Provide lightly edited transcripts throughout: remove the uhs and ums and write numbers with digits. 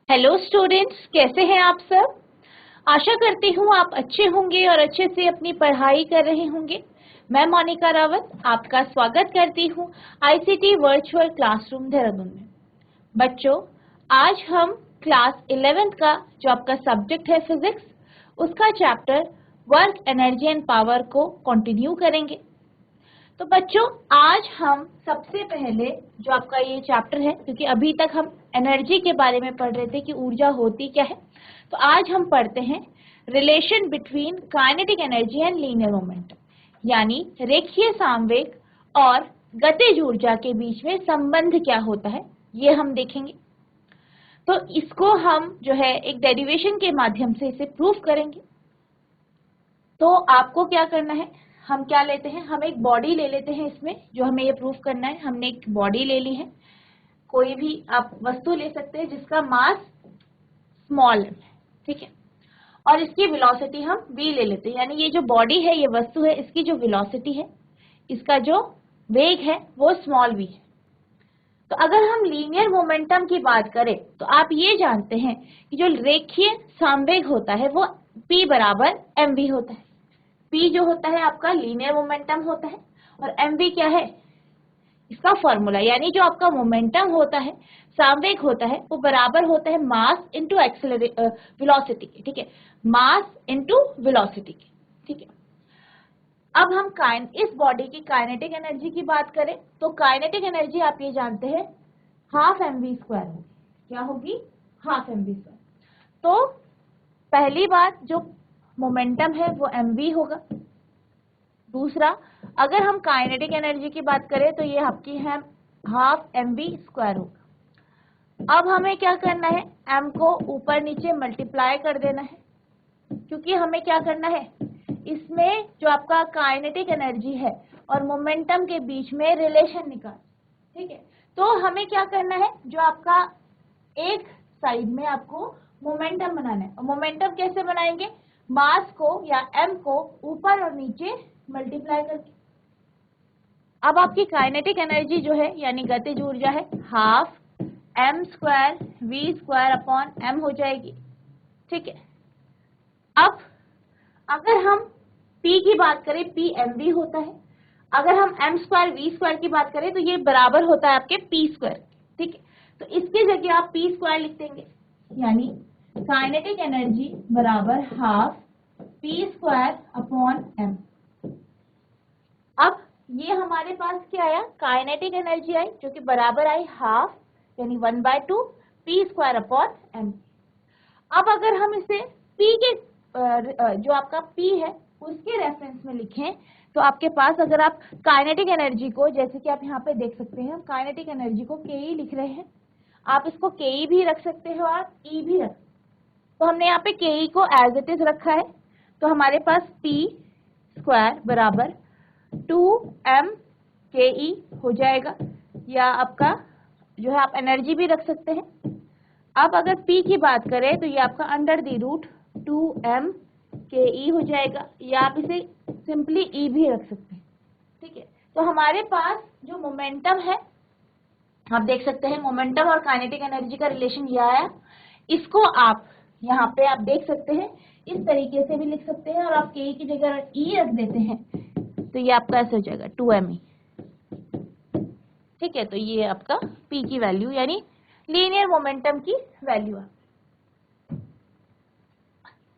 Hello students, कैसे हैं आप सब। आशा करती हूँ आप अच्छे होंगे और अच्छे से अपनी पढ़ाई कर रहे होंगे। मैं मोनिका रावत आपका स्वागत करती हूँ आईसीटी वर्चुअल क्लासरूम देहरादून में। बच्चों, आज हम क्लास 11th का जो आपका सब्जेक्ट है फिजिक्स, उसका chapter work, energy and power को कंटिन्यू करेंगे। तो बच्चों, आज हम सबसे पहले जो आपका ये चैप्टर है, क्योंकि अभी तक हम एनर्जी के बारे में पढ़ रहे थे कि ऊर्जा होती क्या है, तो आज हम पढ़ते हैं relation between kinetic energy and linear momentum, यानी रेखीय संवेग और गतिज ऊर्जा के बीच में संबंध क्या होता है, ये हम देखेंगे। तो इसको हम जो है एक डेरिवेशन के माध्यम से इसे प्रूफ करेंगे। तो आपको क्या करना है, हम क्या लेते हैं, हम एक बॉडी ले लेते हैं इसमें जो हमें ये प्रूफ करना है। हमने एक बॉडी ले ली है, कोई भी आप वस्तु ले सकते हैं जिसका मास स्मॉल है, ठीक है, और इसकी वेलोसिटी हम v ले लेते हैं, यानी ये जो बॉडी है, ये वस्तु है, इसकी जो वेलोसिटी है, इसका जो वेग है वो स्मॉल v है। तो अगर हम लीनियर मोमेंटम की बात करें तो आप ये जानते हैं कि जो रेखीय संवेग होता है वो p बराबर mv होता है। p जो होता है आपका लीनियर मोमेंटम होता है और mv क्या है, इसका फॉर्मूला, यानी जो आपका मोमेंटम होता है, संवेग होता है, वो बराबर होता है मास इनटू वेलोसिटी के, ठीक है, मास इनटू वेलोसिटी के, ठीक है। अब हम इस बॉडी की काइनेटिक एनर्जी की बात करें तो काइनेटिक एनर्जी आप ये जानते हैं हाफ mv स्क्वायर होगी। क्या होगी? Half mv square. तो पहली बात, जो मोमेंटम है वो mv होगा। दूसरा, अगर हम काइनेटिक एनर्जी की बात करें तो ये आपकी है हाफ mv स्क्वायर होगा। अब हमें क्या करना है, m को ऊपर नीचे मल्टीप्लाई कर देना है, क्योंकि हमें क्या करना है, इसमें जो आपका काइनेटिक एनर्जी है और मोमेंटम के बीच में रिलेशन निकाल, ठीक है। तो हमें क्या करना है, जो आपका एक साइड में आपको मोमेंटम बनाना है, और मोमेंटम कैसे बनाएंगे, मास को या m को ऊपर और नीचे मल्टीप्लाई करके। अब आपकी काइनेटिक एनर्जी जो है यानी गतिज ऊर्जा है half m square v square upon m हो जाएगी, ठीक है। अब अगर हम p की बात करें, p mv होता है। अगर हम m स्क्वायर v स्क्वायर की बात करें तो ये बराबर होता है आपके p स्क्वायर, ठीक है। तो इसकी जगह आप p स्क्वायर लिख देंगे, यानी काइनेटिक एनर्जी बराबर half p square upon m। अब ये हमारे पास क्या आया, काइनेटिक एनर्जी आई जो कि बराबर आई हाफ यानी 1/2 p स्क्वायर अपॉन m। अब अगर हम इसे p के जो आपका p है उसके रेफरेंस में लिखें तो आपके पास, अगर आप काइनेटिक एनर्जी को, जैसे कि आप यहाँ पे देख सकते हैं, हम काइनेटिक एनर्जी को ke लिख रहे हैं, आप इसको ke भी रख सकते हो और e भी रख सकते हैं। तो हमने यहाँ पे ke को एज इट इज रखा है, तो हमारे पास p स्क्वायर बराबर 2m ke हो जाएगा, या आपका जो है आप एनर्जी भी रख सकते हैं। अब अगर p की बात करें तो ये आपका under the root 2m ke हो जाएगा, या आप इसे सिंपली e भी रख सकते हैं, ठीक है। तो हमारे पास जो मोमेंटम है, आप देख सकते हैं मोमेंटम और काइनेटिक एनर्जी का रिलेशन ये आया। इसको आप यहाँ पे आप देख सकते हैं, इस तरीके से भी लिख सकते हैं, और आप के की जगह e रख देते हैं तो ये आपका ऐसे हो जाएगा 2me, ठीक है। तो ये आपका p की वैल्यू यानी लीनियर मोमेंटम की वैल्यू है।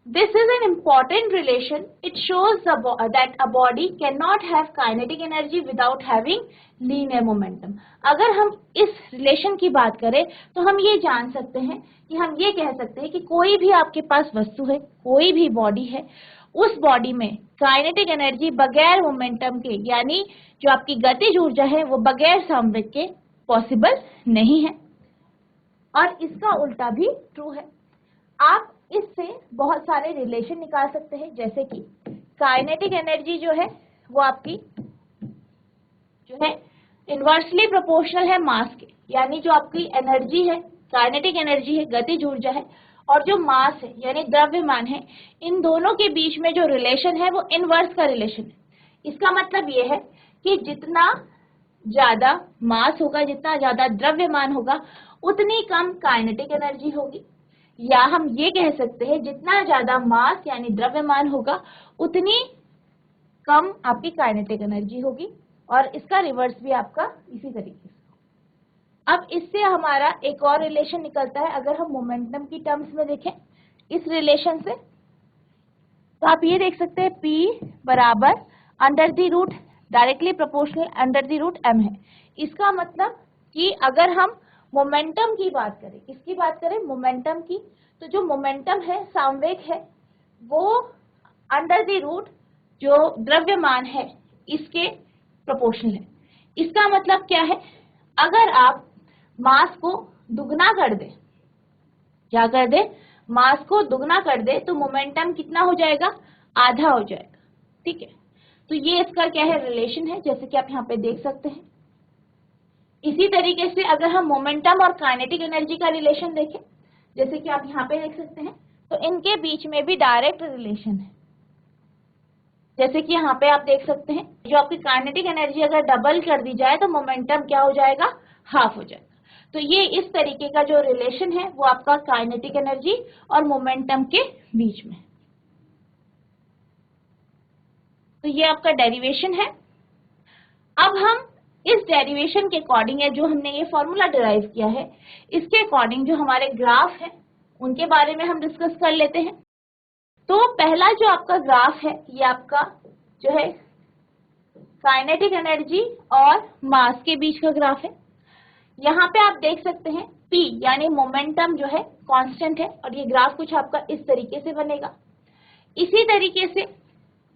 This is an important relation. It shows that a body cannot have kinetic energy without having linear momentum. अगर हम इस रिलेशन की बात करें तो हम ये जान सकते हैं कि हम ये कह सकते हैं कि कोई भी आपके पास वस्तु है, कोई भी बॉडी है, उस बॉडी में काइनेटिक एनर्जी बगैर मोमेंटम के, यानी जो आपकी गतिज ऊर्जा है वो बगैर संवेग के पॉसिबल नहीं है, और इसका उल्टा भी ट्रू है। आप इससे बहुत सारे रिलेशन निकाल सकते हैं, जैसे कि काइनेटिक एनर्जी जो है वो आपकी जो है इनवर्सली प्रोपोर्शनल है मास के, यानी जो आपकी एनर्जी है, काइनेटिक एनर्जी है, गतिज ऊर्जा है, और जो मास है यानी द्रव्यमान है, इन दोनों के बीच में जो रिलेशन है वो इनवर्स का रिलेशन है। इसका मतलब ये है कि जितना ज्यादा मास होगा, जितना ज्यादा द्रव्यमान होगा, उतनी कम काइनेटिक एनर्जी होगी, या हम ये कह सकते हैं जितना ज्यादा मास यानी द्रव्यमान होगा उतनी कम आपकी काइनेटिक एनर्जी होगी, और इसका रिवर्स भी आपका इसी तरीके से। अब इससे हमारा एक और रिलेशन निकलता है, अगर हम मोमेंटम की टर्म्स में देखें इस रिलेशन से, तो आप ये देख सकते हैं P बराबर under the root directly proportional under the root m है। इसका मतलब कि अगर हम मोमेंटम की बात करें, किसकी बात करें, मोमेंटम की, तो जो मोमेंटम है, संवेग है, वो अंडर द रूट जो द्रव्यमान है इसके प्रोपोर्शनल है। इसका मतलब क्या है, अगर आप मास को दुगना कर दे, क्या कर दे, मास को दुगना कर दे, तो मोमेंटम कितना हो जाएगा, आधा हो जाएगा। ठीक है, तो ये इसका क्या है, रिलेशन है, जैसे कि आप यहाँ पे देख सकते हैं। इसी तरीके से अगर हम मोमेंटम और काइनेटिक एनर्जी का रिलेशन देखें, जैसे कि आप यहाँ पे देख सकते हैं, तो इनके बीच में भी डायरेक्ट रिलेशन है। जैसे कि यहाँ पे आप देख सकते हैं, जो आपकी काइनेटिक एनर्जी अगर डबल कर दी जाए तो मोमेंटम क्या हो जाएगा, हाफ हो जाएगा। तो ये इस तरीके का जो रिलेशन है वो आपका काइनेटिक एनर्जी और मोमेंटम के बीच में। तो ये आपका डेरिवेशन है। अब हम इस डेरिवेशन के अकॉर्डिंग, या जो हमने ये फॉर्मूला डिराइव किया है, इसके अकॉर्डिंग जो हमारे ग्राफ है उनके बारे में हम डिस्कस कर लेते हैं। तो पहला जो आपका ग्राफ है, ये आपका जो है काइनेटिक एनर्जी और मास के बीच का ग्राफ है। यहाँ पे आप देख सकते हैं P यानी मोमेंटम जो है कांस्टेंट है, और ये ग्राफ कुछ आपका इस तरीके से बनेगा। इसी तरीके से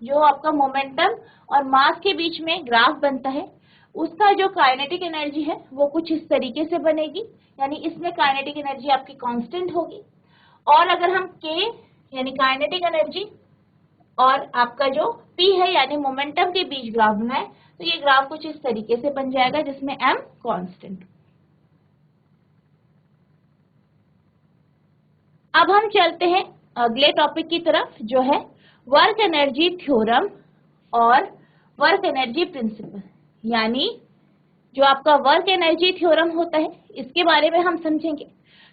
जो आपका मोमेंटम और मास के बीच में ग्राफ बनता है, उसका जो काइनेटिक एनर्जी है वो कुछ इस तरीके से बनेगी, यानी इसमें काइनेटिक एनर्जी आपकी कांस्टेंट होगी। और अगर हम K यानी काइनेटिक एनर्जी और आपका जो P है यानी मोमेंटम के बीच ग्राफ बनाए, तो ये ग्राफ कुछ इस तरीके से बन जाएगा, जिसमें m कांस्टेंट। अब हम चलते हैं अगले टॉपिक की तरफ, जो है वर्क एनर्जी थ्योरम और वर्क एनर्जी प्रिंसिपल। यानी जो आपका वर्क एनर्जी थ्योरम होता है, इसके बारे में हम समझेंगे।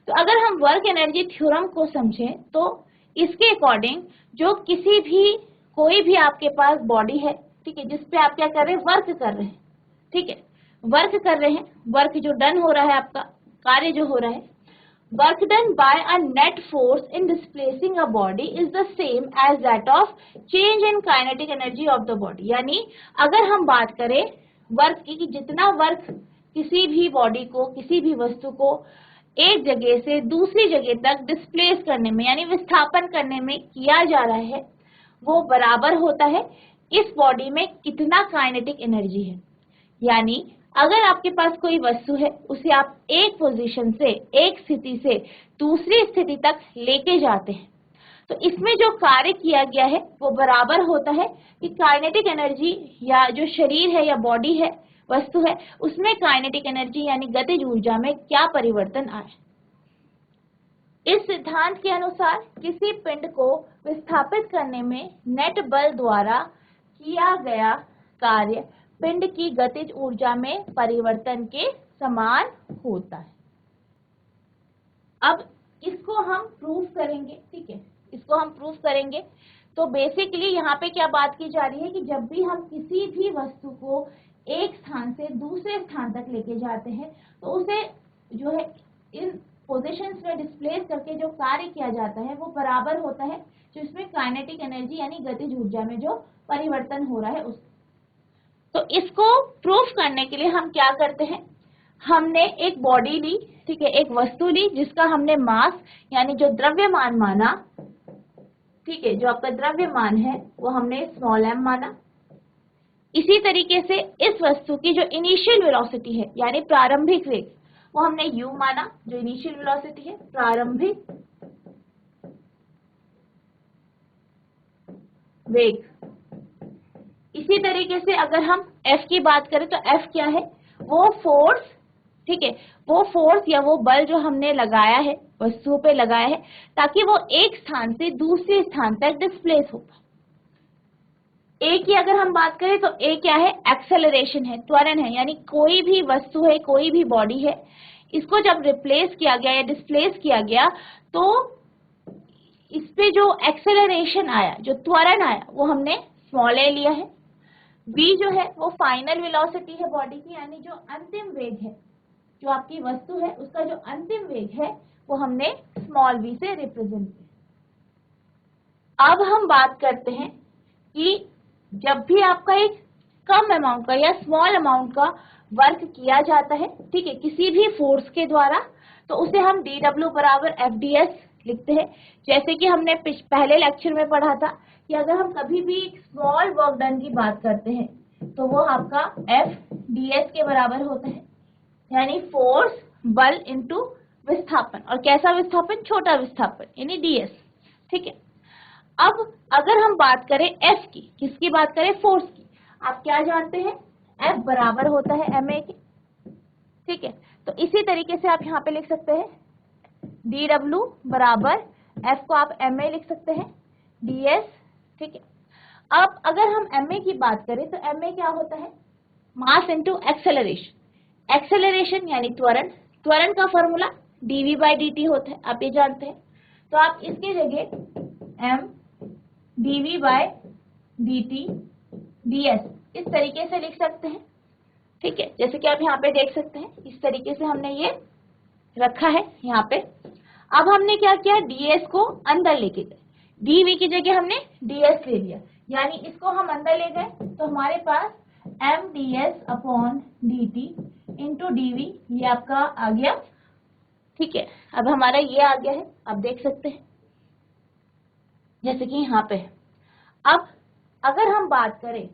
तो अगर हम वर्क एनर्जी थ्योरम को समझें, तो इसके अकॉर्डिंग जो किसी भी, कोई भी आपके पास बॉडी है, ठीक है, जिसपे आप क्या कर रहे हैं, वर्क कर रहे हैं, ठीक है, वर्क कर रहे हैं, वर्क जो डन हो रहा है, आपका कार्य जो हो रहा है, work done by a net force in displacing a body is the same as that of change in kinetic energy of the body। यानी अगर हम बात करें वर्क की, कि जितना वर्क किसी भी बॉडी को, किसी भी वस्तु को एक जगह से दूसरी जगह तक डिस्प्लेस करने में यानी विस्थापन करने में किया जा रहा है, वो बराबर होता है इस बॉडी में कितना काइनेटिक एनर्जी है। यानी अगर आपके पास कोई वस्तु है, उसे आप एक पोजीशन से, एक स्थिति से दूसरी स्थिति तक लेके जाते हैं, तो इसमें जो कार्य किया गया है वो बराबर होता है कि काइनेटिक एनर्जी, या जो शरीर है या बॉडी है, वस्तु है, उसमें काइनेटिक एनर्जी यानी गतिज ऊर्जा में क्या परिवर्तन आए। इस सिद्धांत के अनुसार किसी पिंड को विस्थापित करने में नेट बल द्वारा किया गया कार्य पिंड की गतिज ऊर्जा में परिवर्तन के समान होता है। अब इसको हम प्रूव करेंगे, ठीक है, इसको हम प्रूव करेंगे। तो बेसिकली यहाँ पे क्या बात की जा रही है कि जब भी हम किसी भी वस्तु को एक स्थान से दूसरे स्थान तक लेके जाते हैं, तो उसे जो है इन पोजीशंस में डिस्प्लेस करके जो कार्य किया जाता है वो बराबर होता है जो इसमें काइनेटिक एनर्जी यानी गतिज ऊर्जा में जो परिवर्तन हो रहा है उस। तो इसको प्रूफ करने के लिए हम क्या करते हैं, हमने एक बॉडी ली, ठीक है, एक वस्तु ली जिसका हमने मास यानी जो द्रव्यमान माना, ठीक है, जो आपका द्रव्यमान है वो हमने स्मॉल m माना। इसी तरीके से इस वस्तु की जो इनिशियल वेलोसिटी है यानी प्रारंभिक वेग, वो हमने u माना, जो इनिशियल वेलोसिटी है, प्रारंभिक वेग। इसी तरीके से अगर हम F की बात करें तो F क्या है, वो फोर्स, ठीक है, वो फोर्स या वो बल जो हमने लगाया है, वस्तु पे लगाया है, ताकि वो एक स्थान से दूसरे स्थान तक डिस्प्लेस हो। A की अगर हम बात करें तो A क्या है, एक्सेलरेशन है, त्वरण है, यानी कोई भी वस्तु है, कोई भी बॉडी है, इसको जब रिप्लेस किया गया या डिस्प्लेस किया गया, तो इस पे जो एक्सेलरेशन आया, जो त्वरण आया, वो हमने स्मॉल ए लिया है। v जो है वो फाइनल वेलोसिटी है बॉडी की, यानी जो अंतिम वेग है, जो आपकी वस्तु है उसका जो अंतिम वेग है वो हमने स्मॉल v से रिप्रेजेंट किया। अब हम बात करते हैं कि जब भी आपका एक कम अमाउंट का या स्मॉल अमाउंट का वर्क किया जाता है, ठीक है, किसी भी फोर्स के द्वारा, तो उसे हम dw बराबर fds लिखते हैं। जैसे कि हमने पहले लेक्चर में पढ़ा था कि अगर हम कभी भी स्मॉल वर्क डन की बात करते हैं तो वो आपका fds के बराबर होता है, यानी फोर्स बल इंटू विस्थापन। और कैसा विस्थापन? छोटा विस्थापन, यानी ds, ठीक है। अब अगर हम बात करें F की, किसकी बात करें? फोर्स की। आप क्या जानते हैं? F बराबर होता है ma के, ठीक है। तो इसी तरीके से आप यहाँ पे लिख सकते हैं dw बराबर F को आप ma लिख सकते हैं ds, ठीक है। अब अगर हम ma की बात करें तो ma क्या होता है? Mass into acceleration. एक्सेलरेशन यानी त्वरण, त्वरण का फॉर्मूला dv बाई dt होता है, आप ये जानते हैं। तो आप इसकी जगह m dv by dt ds इस तरीके से लिख सकते हैं, ठीक है। जैसे कि आप यहाँ पे देख सकते हैं, इस तरीके से हमने ये रखा है यहाँ पे। अब हमने क्या किया? ds को अंदर लेके गए, dv की जगह हमने ds ले लिया, यानी इसको हम अंदर ले गए तो हमारे पास m ds upon dt into dv, ये आपका आ गया, ठीक है। अब हमारा ये आ गया है, आप देख सकते हैं जैसे कि यहाँ पे है। अब अगर हम बात करें,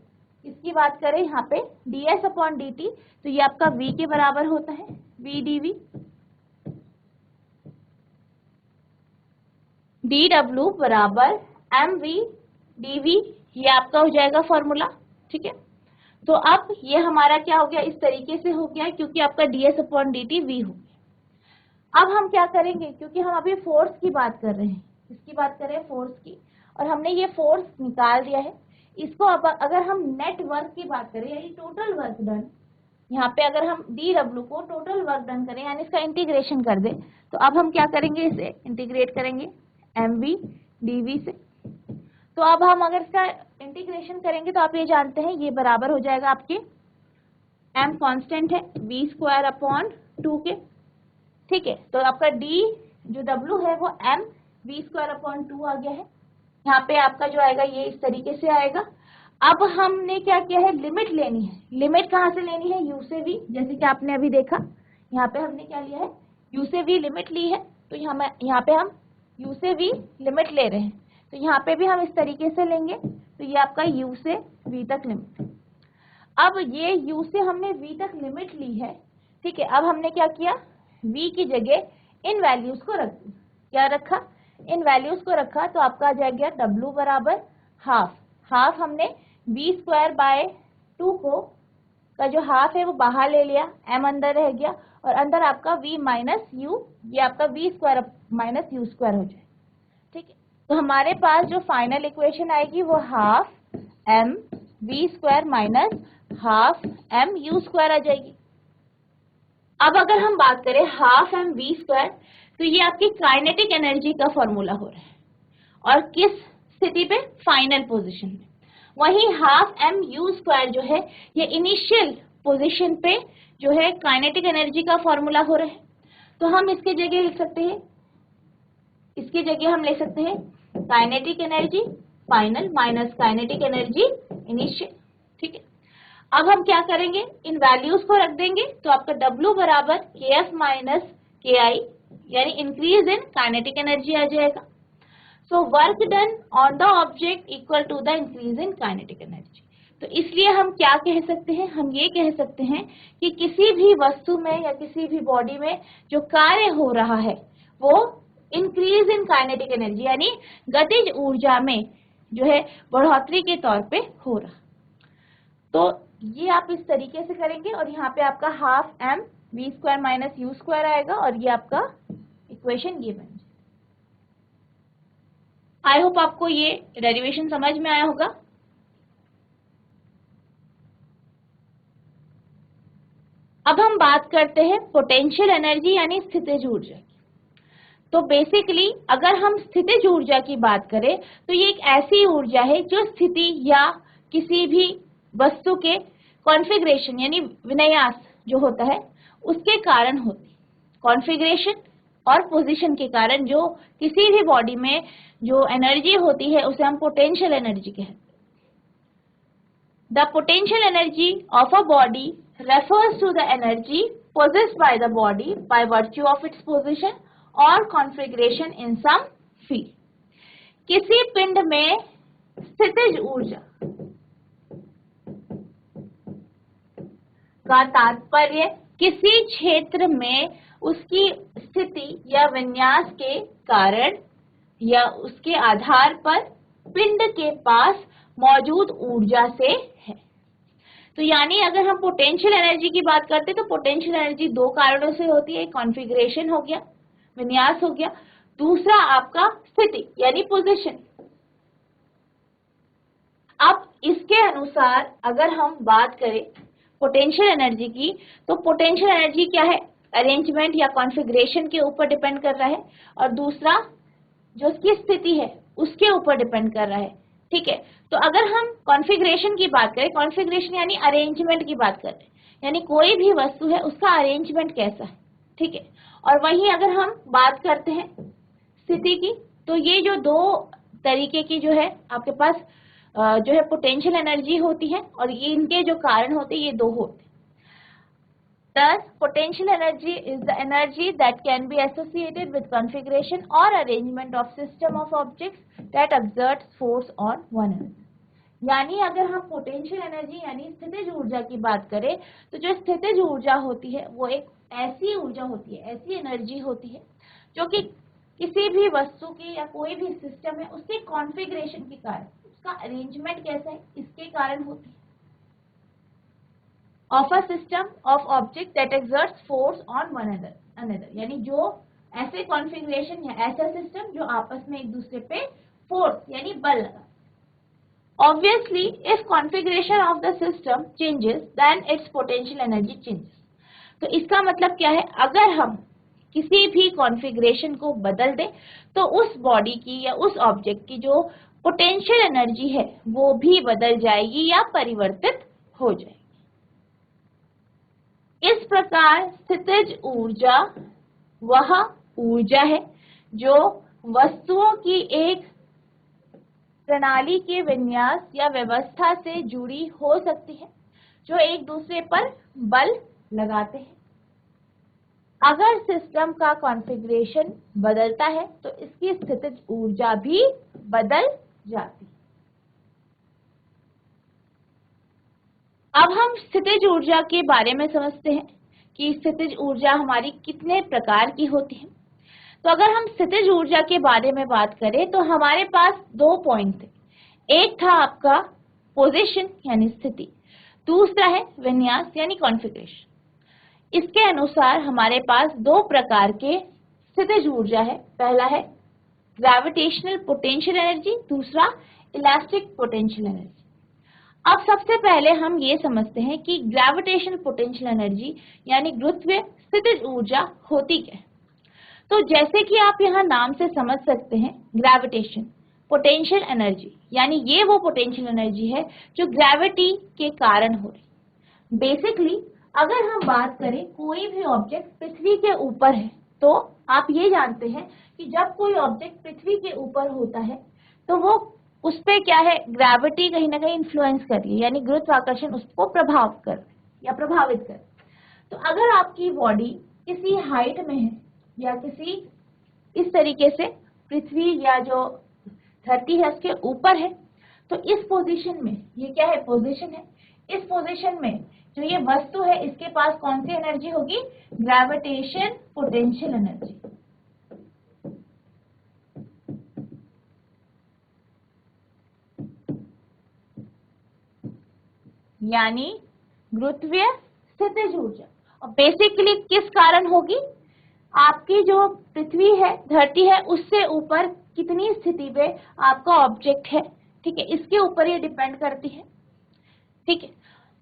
इसकी बात करें यहाँ पे ds अपॉन dt, तो ये आपका v के बराबर होता है v dv, dw बराबर mv dv, ये आपका हो जाएगा फॉर्मूला, ठीक है। तो अब ये हमारा क्या हो गया? इस तरीके से हो गया क्योंकि आपका ds अपॉन dt v हो गया। अब हम क्या करेंगे, क्योंकि हम अभी फोर्स की बात कर रहे हैं, इसकी बात कर रहे हैं फोर्स की, और हमने ये फोर्स निकाल दिया है। इसको अब अगर हम नेट वर्क की बात करें, यानी टोटल वर्क डन, यहाँ पे अगर हम dw को टोटल वर्क डन करें, यानी इसका इंटीग्रेशन कर दें, तो अब हम क्या करेंगे? इसे इंटीग्रेट करेंगे mv dv से। तो अब हम अगर इसका इंटीग्रेशन करेंगे तो आप ये जानते हैं ये बराबर हो जाएगा आपके m कांस्टेंट है v स्क्वायर अपॉन 2 के, ठीक है। तो आपका d जो w है वो m v स्क्वायर अपॉन 2 आ गया है। यहाँ पे आपका जो आएगा ये इस तरीके से आएगा। अब हमने क्या किया है? लिमिट लेनी है। लिमिट कहाँ से लेनी है? u से v, जैसे कि आपने अभी देखा यहाँ पे हमने क्या लिया है? u से v लिमिट ली है, तो यहाँ पे हम u से v लिमिट ले रहे हैं, तो यहाँ पे भी हम इस तरीके से लेंगे, तो ये आपका u से v तक लिमिट। अब ये u से हमने v तक लिमिट ली है, ठीक है। अब हमने क्या किया? v की जगह इन वैल्यूज को रख दिया। क्या रखा? इन वैल्यूज को रखा, तो आपका आ जाएगा w बराबर हाफ। हाफ हमने v स्क्वायर बाय 2 को का जो हाफ है वो बाहर ले लिया, m अंदर रह गया, और अंदर आपका v माइनस u, ये आपका v square minus u square हो जाए, ठीक है। तो हमारे पास जो फाइनल इक्वेशन आएगी वो half m v square minus half m u square आ जाएगी। अब अगर हम बात करें हाफ m v स्क्वायर, तो ये आपकी काइनेटिक एनर्जी का फॉर्मूला हो रहा है, और किस स्थिति पे? फाइनल पोजीशन में। वहीं हाफ m u स्क्वायर जो है ये इनिशियल पोजीशन पे जो है काइनेटिक एनर्जी का फॉर्मूला हो रहा है। तो हम इसके जगह लिख सकते हैं, इसकी जगह हम ले सकते हैं kinetic energy final minus kinetic energy initial, ठीक है। अब हम क्या करेंगे? इन वैल्यूज को रख देंगे, तो आपका W बराबर kF माइनस KI, यानी इंक्रीज इन काइनेटिक एनर्जी आ जाएगा। So work done on the object equal to the increase in kinetic energy. तो इसलिए हम क्या कह सकते हैं? हम ये कह सकते हैं कि किसी भी वस्तु में या किसी भी बॉडी में जो कार्य हो रहा है वो इंक्रीज इन काइनेटिक एनर्जी, यानी गतिज ऊर्जा में जो है बढ़ोतरी के तौर पे हो रहा। तो ये आप इस तरीके से करेंगे, और यहाँ पे आपका half m v square minus u square आएगा, और ये आपका इक्वेशन ये बन जाए। आई होप आपको ये डेरिवेशन समझ में आया होगा। अब हम बात करते हैं पोटेंशियल एनर्जी यानी स्थितिज ऊर्जा की। तो बेसिकली अगर हम स्थितिज ऊर्जा की बात करें तो ये एक ऐसी ऊर्जा है जो स्थिति या किसी भी वस्तु के कॉन्फ़िगरेशन यानी विन्यास जो होता है उसके कारण होती है। कॉन्फ़िगरेशन और पोजीशन के कारण जो किसी भी बॉडी में जो एनर्जी होती है उसे हम पोटेंशियल एनर्जी कहते हैं। The potential energy of a body refers to the energy possessed by the body by virtue of its position or configuration in some field. किसी पिंड में स्थितिज ऊर्जा का तात्पर्य किसी क्षेत्र में उसकी स्थिति या विन्यास के कारण या उसके आधार पर पिंड के पास मौजूद ऊर्जा से है। तो यानी अगर हम पोटेंशियल एनर्जी की बात करते हैं तो पोटेंशियल एनर्जी दो कारणों से होती है, कॉन्फ़िगरेशन हो गया, विन्यास हो गया, दूसरा आपका स्थिति यानी पोजीशन। अब इसके अनुसार अगर हम बात करें पोटेंशियल एनर्जी की तो पोटेंशियल एनर्जी क्या है, अरेंजमेंट या कॉन्फ़िगरेशन के ऊपर डिपेंड कर रहा है और दूसरा जो उसकी स्थिति है उसके ऊपर डिपेंड कर रहा है। ठीक है, तो अगर हम कॉन्फ़िगरेशन की बात करें, कॉन्फ़िगरेशन यानी अरेंजमेंट की बात करते हैं, यानी कोई भी वस्तु है उसका अरेंजमेंट कैसा है। ठीक है, और वहीं अगर हम बात करते हैं स्थिति की तो ये जो दो तरीके की जो है आपके पास जो है पोटेंशियल एनर्जी होती है और ये इनके जो कारण होते हैं ये दो होते हैं। Thus, potential energy is the energy that can be associated with configuration or arrangement of system of objects that exerts force on one another. यानी अगर हम पोटेंशियल एनर्जी यानी स्थितिज ऊर्जा की बात करें तो जो स्थितिज ऊर्जा होती है वो एक ऐसी ऊर्जा होती है, ऐसी एनर्जी होती है जो कि किसी भी वस्तु की या कोई भी सिस्टम है उसके कॉन्फ़िगरेशन के कारण, उसका अरेंजमेंट कैसा है इसके कारण होती है। Of a system of object that exerts force on one another, यानी जो ऐसे कॉन्फ़िगरेशन है, ऐसा सिस्टम जो आपस में एक दूसरे पे फोर्स यानी बल लगा। Obviously, if configuration of the system changes, then its potential energy changes. तो इसका मतलब क्या है, अगर हम किसी भी कॉन्फ़िगरेशन को बदल दें तो उस बॉडी की या उस ऑब्जेक्ट की जो पोटेंशियल एनर्जी है वो भी बदल जाएगी या परिवर्तित हो जाएगी। इस प्रकार स्थितिज ऊर्जा वह ऊर्जा है जो वस्तुओं की एक प्रणाली के विन्यास या व्यवस्था से जुड़ी हो सकती है जो एक दूसरे पर बल लगाते हैं। अगर सिस्टम का कॉन्फ़िगरेशन बदलता है तो इसकी स्थितिज ऊर्जा भी बदल जाती है। अब हम स्थितिज ऊर्जा के बारे में समझते हैं कि स्थितिज ऊर्जा हमारी कितने प्रकार की होती है। तो अगर हम स्थितिज ऊर्जा के बारे में बात करें तो हमारे पास दो पॉइंट थे, एक था आपका पोजीशन यानी स्थिति, दूसरा है विन्यास यानी कॉन्फ़िगरेशन। इसके अनुसार हमारे पास दो प्रकार के स्थितिज ऊर्जा है, पहला है ग्रेविटेशनल पोटेंशियल एनर्जी, दूसरा इलास्टिक पोटेंशियल एनर्जी। अब सबसे पहले हम ये समझते हैं कि ग्रेविटेशनल पोटेंशियल एनर्जी यानी गुरुत्वीय स्थितिज ऊर्जा होती क्या है। तो जैसे कि आप यहाँ नाम से समझ सकते हैं, ग्रेविटेशन पोटेंशियल एनर्जी यानी ये वो पोटेंशियल एनर्जी है जो ग्रेविटी के कारण हो रही। बेसिकली अगर हम बात करें कोई भी ऑब्जेक्ट पृथ्वी के ऊपर है तो आप ये जानते हैं कि जब कोई ऑब्जेक्ट पृथ्वी के ऊपर होता है तो वो उस पे क्या है, ग्रेविटी कहीं ना कहीं इन्फ्लुएंस कर रही है यानी गुरुत्वाकर्षण उसको प्रभाव कर या प्रभावित कर। तो अगर आपकी बॉडी किसी हाइट में है या किसी इस तरीके से पृथ्वी या जो धरती है उसके ऊपर है तो इस पोजीशन में, ये क्या है पोजीशन है, इस पोजीशन में जो ये वस्तु है इसके पास कौन सी एनर्जी होगी, ग्रेविटेशन पोटेंशियल एनर्जी। यानी गुरुत्वीय स्थितिज ऊर्जा। और बेसिकली किस कारण होगी, आपकी जो पृथ्वी है, धरती है, उससे ऊपर कितनी स्थिति पे आपका ऑब्जेक्ट है, ठीक है, इसके ऊपर ये डिपेंड करती है। ठीक है,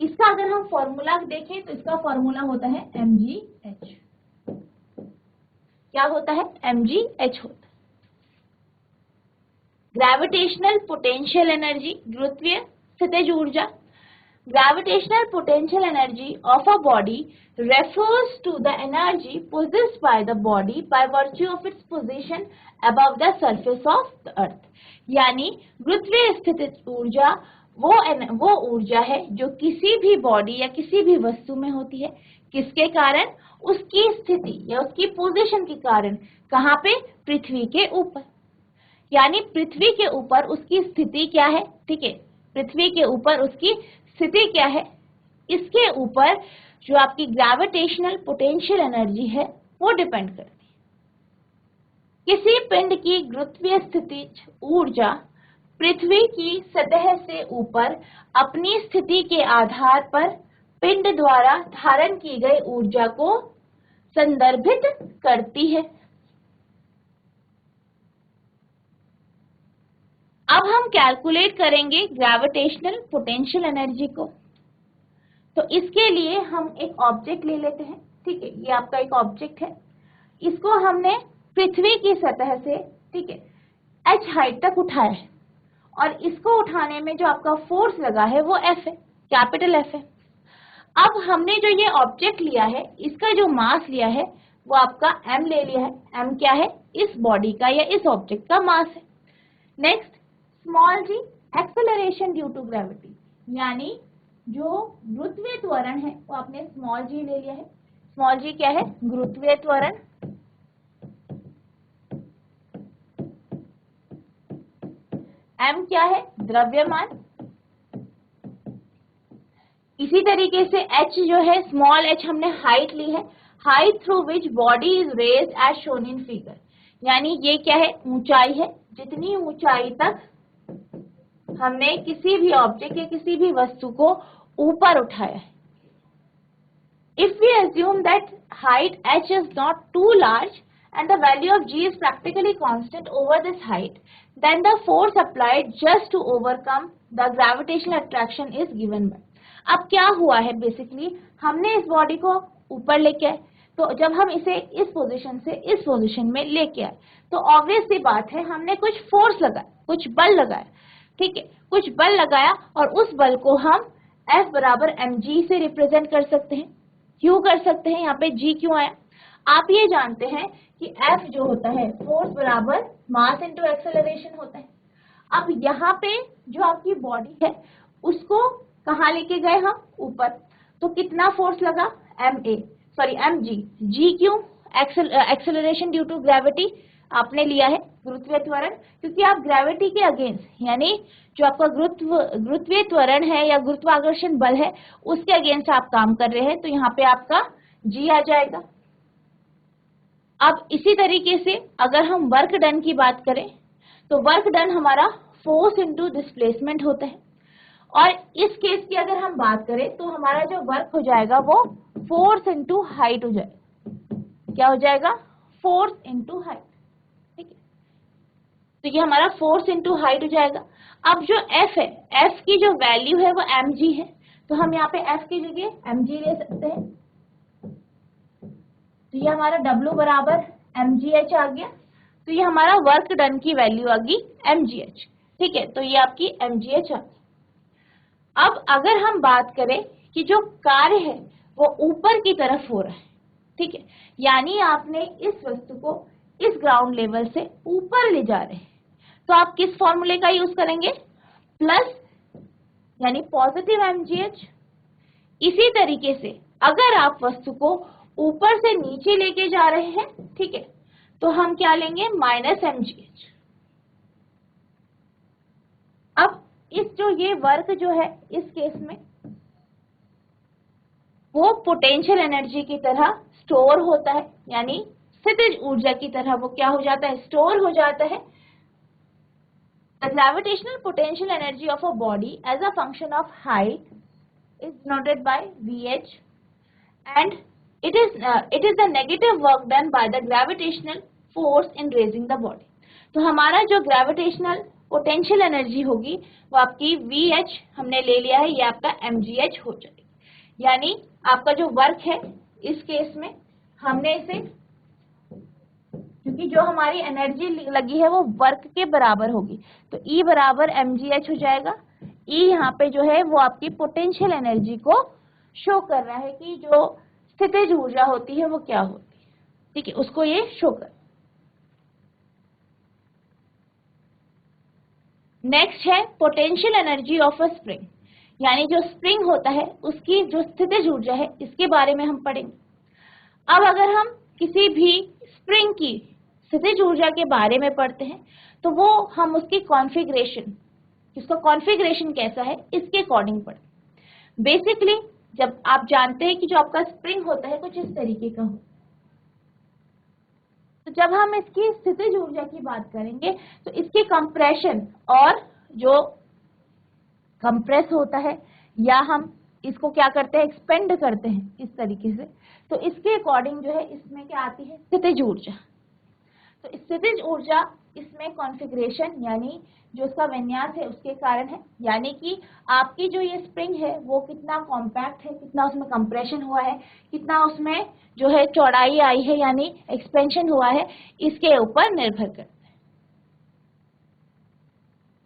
इसका अगर हम फॉर्मूला देखें तो इसका फॉर्मूला होता है mgh। क्या होता है, mgh होता है। ग्रेविटेशनल पोटेंशियल एनर्जी, गुरुत्वीय स्थितिज ऊर्जा। Gravitational potential energy of a body refers to the energy possessed by the body by virtue of its position above the surface of the earth। यानी गुरुत्वीय स्थितिज ऊर्जा वो ऊर्जा है जो किसी भी बॉडी या किसी भी वस्तु में होती है, किसके कारण, उसकी स्थिति या उसकी पोजीशन के कारण। कहाँ पे, पृथ्वी के ऊपर। यानी पृथ्वी के ऊपर उसकी स्थिति क्या है, ठीक है, पृथ्वी के ऊपर उसकी स्थिति क्या है, इसके ऊपर जो आपकी ग्रेविटेशनल पोटेंशियल एनर्जी है वो डिपेंड करती है। किसी पिंड की गुरुत्वीय स्थितिज ऊर्जा पृथ्वी की सतह से ऊपर अपनी स्थिति के आधार पर पिंड द्वारा धारण की गई ऊर्जा को संदर्भित करती है। अब हम कैलकुलेट करेंगे ग्रेविटेशनल पोटेंशियल एनर्जी को। तो इसके लिए हम एक ऑब्जेक्ट ले लेते हैं, ठीक है, ये आपका एक ऑब्जेक्ट है, इसको हमने पृथ्वी की सतह से, ठीक है, h हाइट तक उठाया है और इसको उठाने में जो आपका फोर्स लगा है वो F है, कैपिटल F है। अब हमने जो ये ऑब्जेक्ट लिया है, इसका जो मास लिया है वो आपका m ले लिया है। m क्या है, इस बॉडी का या इस ऑब्जेक्ट का मास है। Next, small g acceleration due to gravity, यानी जो गुरुत्वीय त्वरण है वो आपने स्मॉल g ले लिया है। स्मॉल g क्या है, गुरुत्वीय त्वरण। m क्या है, द्रव्यमान। इसी तरीके से h जो है, स्मॉल h हमने हाइट ली है, height through which body is raised as shown in figure, यानी ये क्या है, ऊंचाई है, जितनी ऊंचाई तक हमने किसी भी ऑब्जेक्ट या किसी भी वस्तु को ऊपर उठाया है। If we assume that height h is not too large and the value of g is practically constant over this height, then the force applied just to overcome the gravitational attraction is given by। अब क्या हुआ है, basically हमने इस body को ऊपर लेके आए, तो जब हम इसे इस पोजीशन से इस पोजीशन में लेके आए तो ऑब्वियस सी बात है हमने कुछ फोर्स लगाया, कुछ बल लगाया, ठीक है, कुछ बल लगाया और उस बल को हम F बराबर mg से रिप्रेजेंट कर सकते हैं। क्यों कर सकते हैं, यहाँ पे g क्यों आया, आप ये जानते हैं कि F जो होता है फोर्स बराबर मास इनटू एक्सेलरेशन होता है। अब यहाँ पे जो आपकी बॉडी है उसको कहाँ लेके गए हम, ऊपर, तो कितना फोर्स लगा, mg। g क्यों, एक्सेलरेशन ड्यू टू ग्रेविटी आपने लिया है, गुरुत्वीय त्वरण, क्योंकि आप ग्रेविटी के अगेंस्ट, यानी जो आपका गुरुत्वीय त्वरण है या गुरुत्वाकर्षण बल है उसके अगेंस्ट आप काम कर रहे हैं, तो यहाँ पे आपका g आ जाएगा। अब इसी तरीके से अगर हम वर्क डन की बात करें तो वर्क डन हमारा फोर्स इनटू डिस्प्लेसमेंट होता है, और इस केस की अगर हम बात करें तो हमारा जो वर्क हो जाएगा वो फोर्स इनटू हाइट हो जाएगा। क्या हो जाएगा, फोर्स इनटू हाइट, ठीक है, तो ये हमारा फोर्स इनटू हाइट हो जाएगा। अब जो F है, F की जो वैल्यू है वो mg है, तो हम यहाँ पे F की जगह mg ले सकते हैं, तो ये हमारा W बराबर mgh आ गया, तो ये हमारा वर्क डन की वैल्यू आ गई mgh, ठीक है, तो ये आपकी mgh आ गई। अब अगर हम बात करें कि जो कार्य है वो ऊपर की तरफ हो रहा है, ठीक है, यानी आपने इस वस्तु को इस ग्राउंड लेवल से ऊपर ले जा रहे हैं, तो आप किस फॉर्मूले का यूज करेंगे, प्लस यानी पॉजिटिव mgh। इसी तरीके से अगर आप वस्तु को ऊपर से नीचे लेके जा रहे हैं, ठीक है, तो हम क्या लेंगे, माइनस mgh। अब इस जो ये वर्क जो है इस केस में वो पोटेंशियल एनर्जी की तरह स्टोर होता है, यानी स्थितिज ऊर्जा की तरह वो क्या हो जाता है, स्टोर हो जाता है। The gravitational potential energy of a body as a function of height is denoted by Vh, and it is the negative work done by the gravitational force in raising the body। तो हमारा जो gravitational potential energy होगी वो आपकी Vh हमने ले लिया है, ये आपका mgh हो जाएगी, यानी आपका जो वर्क है इस केस में हमने इसे क्योंकि जो हमारी एनर्जी लगी है वो वर्क के बराबर होगी, तो E बराबर mgh हो जाएगा। E यहाँ पे जो है वो आपकी पोटेंशियल एनर्जी को शो कर रहा है कि जो स्थितिज ऊर्जा होती है वो क्या होती है, ठीक है, उसको ये शो कर। नेक्स्ट है potential energy of a spring, यानी जो स्प्रिंग होता है उसकी जो स्थितिज ऊर्जा है इसके बारे में हम पढ़ेंगे। अब अगर हम किसी भी स्प्रिंग की स्थितिज ऊर्जा के बारे में पढ़ते हैं तो वो हम उसकी कॉन्फ़िगरेशन, उसका कॉन्फ़िगरेशन कैसा है इसके अकॉर्डिंग पढ़ते। बेसिकली जब आप जानते हैं कि जो आपका स्प्रिंग होता है कुछ इस तरीके का हो, तो जब हम इसकी स्थितिज ऊर्जा की बात करेंगे तो इसके कंप्रेशन और जो कंप्रेस होता है या हम इसको क्या करते हैं एक्सपेंड करते हैं इस तरीके से, तो इसके अकॉर्डिंग जो है इसमें क्या आती है स्थितिज ऊर्जा। तो स्थितिज ऊर्जा इसमें कॉन्फ़िगरेशन यानी जो उसका विन्यास है उसके कारण है, यानी कि आपकी जो ये स्प्रिंग है वो कितना कॉम्पैक्ट है, कितना उसमें कंप्रेशन हुआ है, कितना उसमें जो है चौड़ाई आई है यानी एक्सपेंशन हुआ है, इसके ऊपर निर्भर करता है।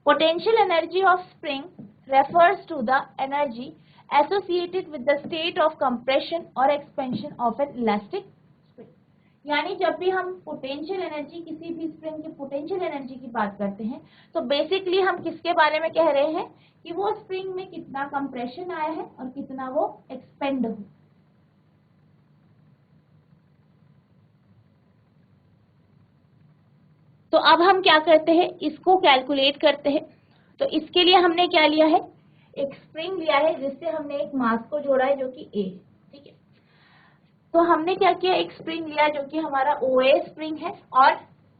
Potential energy of spring refers to the energy associated with the state of compression or expansion of an elastic spring। यानी जब भी हम पोटेंशियल एनर्जी, किसी भी स्प्रिंग की पोटेंशियल एनर्जी की बात करते हैं तो बेसिकली हम किसके बारे में कह रहे हैं कि वो स्प्रिंग में कितना कंप्रेशन आया है और कितना वो एक्सपेंड हुआ। तो अब हम क्या करते हैं, इसको कैलकुलेट करते हैं। तो इसके लिए हमने क्या लिया है, एक स्प्रिंग लिया है जिससे हमने एक मास को जोड़ा है जो कि A, ठीक है। तो हमने क्या किया, एक स्प्रिंग लिया जो कि हमारा OA स्प्रिंग है, और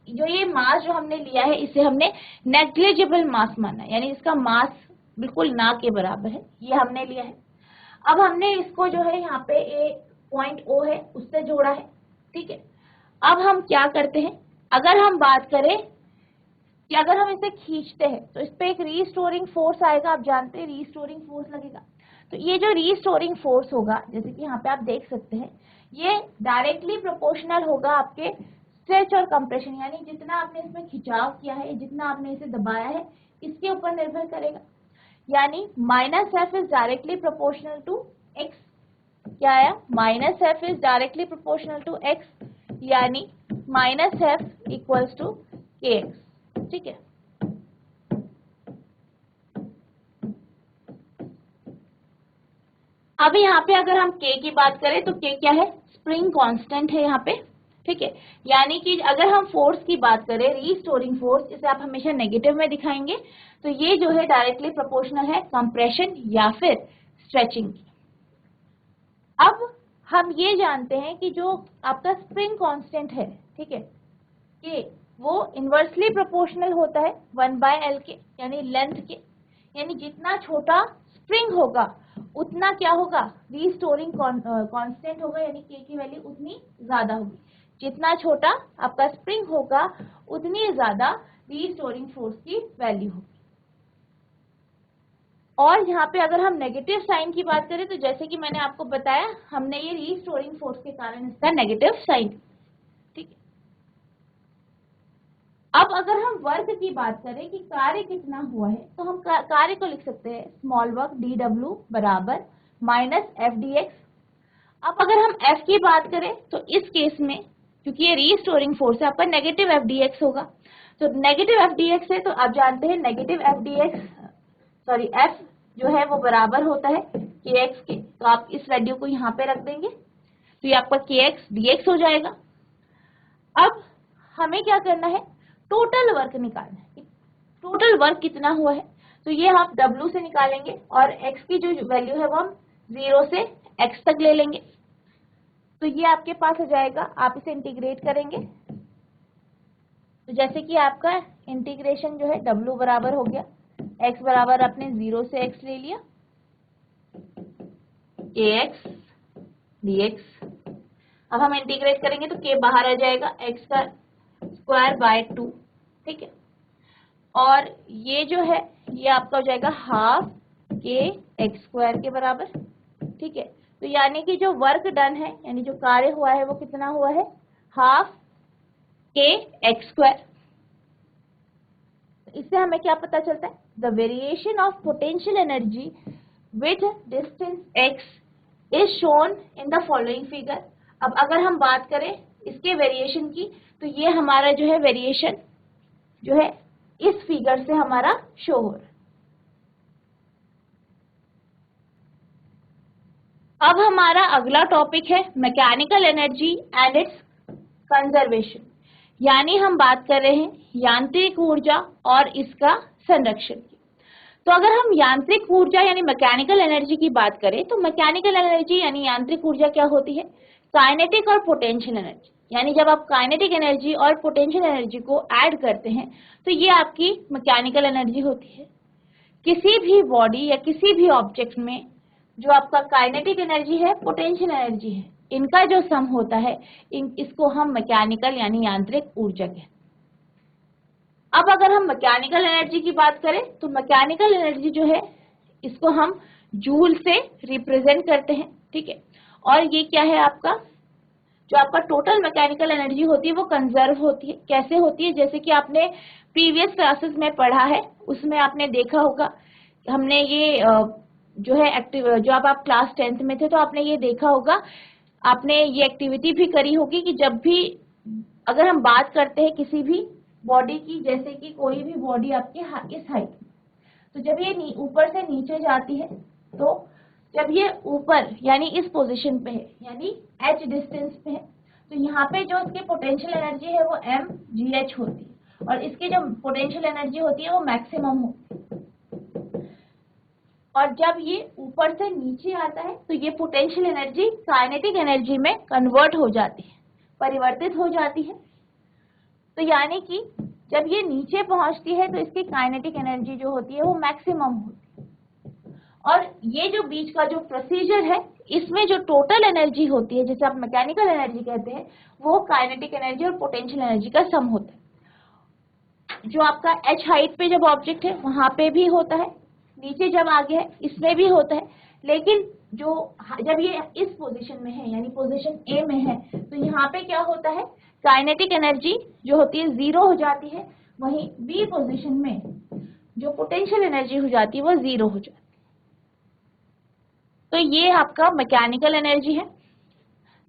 जो ये मास जो हमने लिया है इसे हमने नेग्लिजिबल मास माना, यानी इसका मास बिल्कुल ना के बराबर है, ये हमने लिया है। अब हमने इसको जो है यहाँ पे पॉइंट O है उससे जोड़ा है, ठीक है। अब हम क्या करते हैं, अगर हम बात करें कि अगर हम इसे खींचते हैं तो इस पे एक रीस्टोरिंग फोर्स आएगा, आप जानते हैं रीस्टोरिंग फोर्स लगेगा। तो ये जो रीस्टोरिंग फोर्स होगा, जैसे कि यहाँ पे आप देख सकते हैं, ये डायरेक्टली प्रोपोर्शनल होगा आपके स्ट्रेच और कंप्रेशन, यानी जितना आपने इसमें खिंचाव किया है, जितना आपने इसे दबाया है, इसके ऊपर निर्भर करेगा। यानी minus F is directly proportional to x. क्या आया, minus F is directly proportional to x, यानी minus F equals to k x, ठीक है। अब यहाँ पे अगर हम K की बात करें तो K क्या है, स्प्रिंग कांस्टेंट है यहाँ पे, ठीक है। यानी कि अगर हम फोर्स की बात करें, रीस्टोरिंग फोर्स, इसे आप हमेशा नेगेटिव में दिखाएंगे, तो ये जो है डायरेक्टली प्रोपोर्शनल है कंप्रेशन या फिर स्ट्रेचिंग की। अब हम ये जानते हैं कि जो आपका स्प्रिंग कांस्टेंट है, ठीक है, K, वो इनवर्सली प्रोपोर्शनल होता है 1/L के, यानी लेंथ के, यानी जितना छोटा स्प्रिंग होगा उतना क्या होगा, रीस्टोरिंग कांस्टेंट होगा, यानी K की वैल्यू उतनी ज्यादा होगी। जितना छोटा आपका स्प्रिंग होगा उतनी ज्यादा रीस्टोरिंग फोर्स की वैल्यू होगी। और यहाँ पे अगर हम नेगेटिव साइन की बात करें तो जैसे कि मैंने आपको बताया, हमने ये रीस्टोरिंग फोर्स के कारण इसका नेगेटिव साइन, ठीक है। अब अगर हम वर्क की बात करें कि कार्य कितना हुआ है, तो हम कार्य को लिख सकते हैं स्मॉल वर्क dw बराबर माइनस एफ डी एक्स। अब अगर हम F की बात करें तो इस केस में क्योंकि ये रीस्टोरिंग फोर्स है, आपका नेगेटिव एफ डी एक्स होगा। तो नेगेटिव एफ डी एक्स है तो आप जानते हैं negative F D x, sorry F जो है वो बराबर होता है के एक्स के, तो आप इस वैल्यू को यहाँ पे रख देंगे, तो ये आपका के एक्स डी एक्स हो जाएगा। अब हमें क्या करना है, टोटल वर्क निकालना है, टोटल वर्क कितना हुआ है, तो ये हम W से निकालेंगे और x की जो वैल्यू है वो हम 0 से x तक ले लेंगे, तो ये आपके पास हो जाएगा। आप इसे इंटीग्रेट करेंगे तो जैसे कि आपका इंटीग्रेशन जो है W बराबर हो गया, x बराबर आपने 0 से x ले लिया, kx dx। अब हम इंटीग्रेट करेंगे तो k बाहर आ जाएगा, x का स्क्वायर बाय 2, ठीक है। और ये जो है ये आपका हो जाएगा हाफ के एक्स स्क्वायर के बराबर, ठीक है। तो यानी कि जो वर्क डन है, यानी जो कार्य हुआ है वो कितना हुआ है, हाफ के एक्स स्क्वायर। इससे हमें क्या पता चलता है, the variation of potential energy with distance x is shown in the following figure. अब अगर हम बात करें इसके वेरिएशन की, तो ये हमारा जो है वेरिएशन जो है इस फिगर से हमारा शो हो रहा है। अब हमारा अगला टॉपिक है mechanical energy and it's conservation, यानी हम बात कर रहे हैं यांत्रिक ऊर्जा और इसका संरक्षण की। तो अगर हम यांत्रिक ऊर्जा यानी मैकेनिकल एनर्जी की बात करें, तो मैकेनिकल एनर्जी यानी यांत्रिक ऊर्जा क्या होती है, काइनेटिक और पोटेंशियल एनर्जी। यानी जब आप काइनेटिक एनर्जी और पोटेंशियल एनर्जी को ऐड करते हैं तो ये आपकी मैकेनिकल एनर्जी होती है। किसी भी बॉडी या किसी भी ऑब्जेक्ट में जो आपका काइनेटिक एनर्जी है, पोटेंशियल एनर्जी है, इनका जो सम होता है इसको हम मैकेनिकल यानी यांत्रिक ऊर्जा कहते हैं। अब अगर हम मैकेनिकल एनर्जी की बात करें तो मैकेनिकल एनर्जी जो है इसको हम जूल से रिप्रेजेंट करते हैं, ठीक है। और ये क्या है, आपका जो आपका टोटल मैकेनिकल एनर्जी होती है वो कंजर्व होती है। कैसे होती है, जैसे कि आपने प्रीवियस क्लासेस में पढ़ा है, उसमें आपने देखा होगा, हमने ये जो है एक्टिव, जो अब आप क्लास 10th में थे तो आपने ये देखा होगा, आपने ये एक्टिविटी भी करी होगी कि जब भी अगर हम बात करते हैं किसी भी बॉडी की, जैसे कि कोई भी बॉडी आपके इस हाइट में, तो जब ये ऊपर से नीचे जाती है, तो जब ये ऊपर यानी इस पोजीशन पे है, यानी h डिस्टेंस पे है, तो यहाँ पे जो इसकी पोटेंशियल एनर्जी है वो mgh होती है और इसकी जो पोटेंशियल एनर्जी होती है वो मैक्सिमम होती है। और जब ये ऊपर से नीचे आता है तो ये पोटेंशियल एनर्जी काइनेटिक एनर्जी में कन्वर्ट हो जाती है, परिवर्तित हो जाती है। तो यानी कि जब ये नीचे पहुंचती है तो इसकी काइनेटिक एनर्जी जो होती है वो मैक्सिमम होती है। और ये जो बीच का जो प्रोसीजर है, इसमें जो टोटल एनर्जी होती है, जैसे आप मैकेनिकल एनर्जी कहते हैं, वो काइनेटिक एनर्जी और पोटेंशियल एनर्जी का सम होता है। जो आपका h हाइट पे जब ऑब्जेक्ट है वहां पे भी होता है, नीचे जब आगे है इसमें भी होता है, लेकिन जो जब ये इस पोजीशन में है यानी पोजीशन ए में है, तो यहाँ पे क्या होता है, काइनेटिक एनर्जी जो होती है 0 हो जाती है, वहीं बी पोजीशन में जो पोटेंशियल एनर्जी हो जाती है वो 0 हो जाती है। तो ये आपका मैकेनिकल एनर्जी है।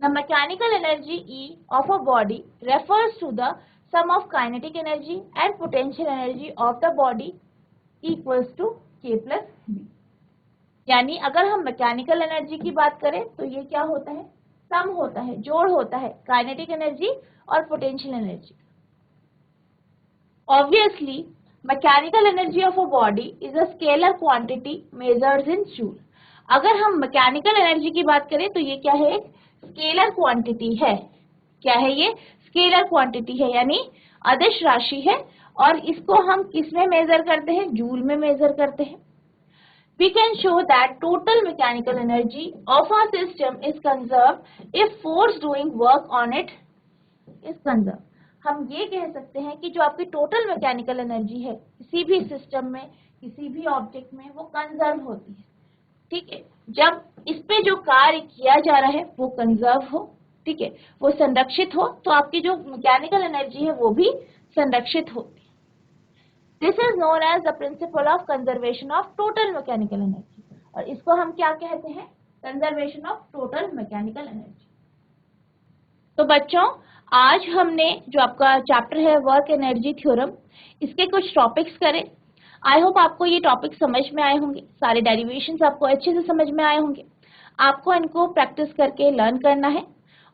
The mechanical energy E of a body refers to the sum of kinetic energy and potential energy of the body equals to K plus B। यानी अगर हम मैकेनिकल एनर्जी की बात करें तो ये क्या होता है, सम होता है, जोड़ होता है काइनेटिक एनर्जी और potential energy. Obviously mechanical energy of a body is a scalar quantity measured in joule. अगर हम मैकेनिकल एनर्जी की बात करें तो ये क्या है, एक स्केलर क्वांटिटी है। क्या है ये, स्केलर क्वांटिटी है, यानी अदिश राशि है, और इसको हम किस में मेजर करते हैं, जूल में मेजर करते हैं। We can show that total mechanical energy of our system is conserved if force doing work on it is conserved। हम ये कह सकते हैं कि जो आपकी टोटल मैकेनिकल एनर्जी है किसी भी सिस्टम में, किसी भी ऑब्जेक्ट में, वो कंजर्व होती है, ठीक है। जब इस पे जो कार्य किया जा रहा है वो कंजर्व हो, ठीक है, वो संरक्षित हो, तो आपकी जो मैकेनिकल एनर्जी है वो भी संरक्षित होती है। This is known as the principle of conservation of total mechanical energy, और इसको हम क्या कहते हैं, conservation of total mechanical energy. तो बच्चों, आज हमने जो आपका चैप्टर है वर्क एनर्जी थ्योरम, इसके कुछ टॉपिक्स करें। आई होप आपको ये टॉपिक समझ में आए होंगे, सारे डेरिवेशंस आपको अच्छे से समझ में आए होंगे। आपको इनको प्रैक्टिस करके लर्न करना है,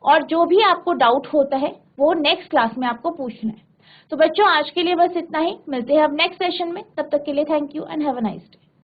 और जो भी आपको डाउट होता है वो नेक्स्ट क्लास में आपको पूछना है। तो बच्चों, आज के लिए बस इतना ही, मिलते हैं अब नेक्स्ट सेशन में। तब तक के लिए thank you and have a nice day.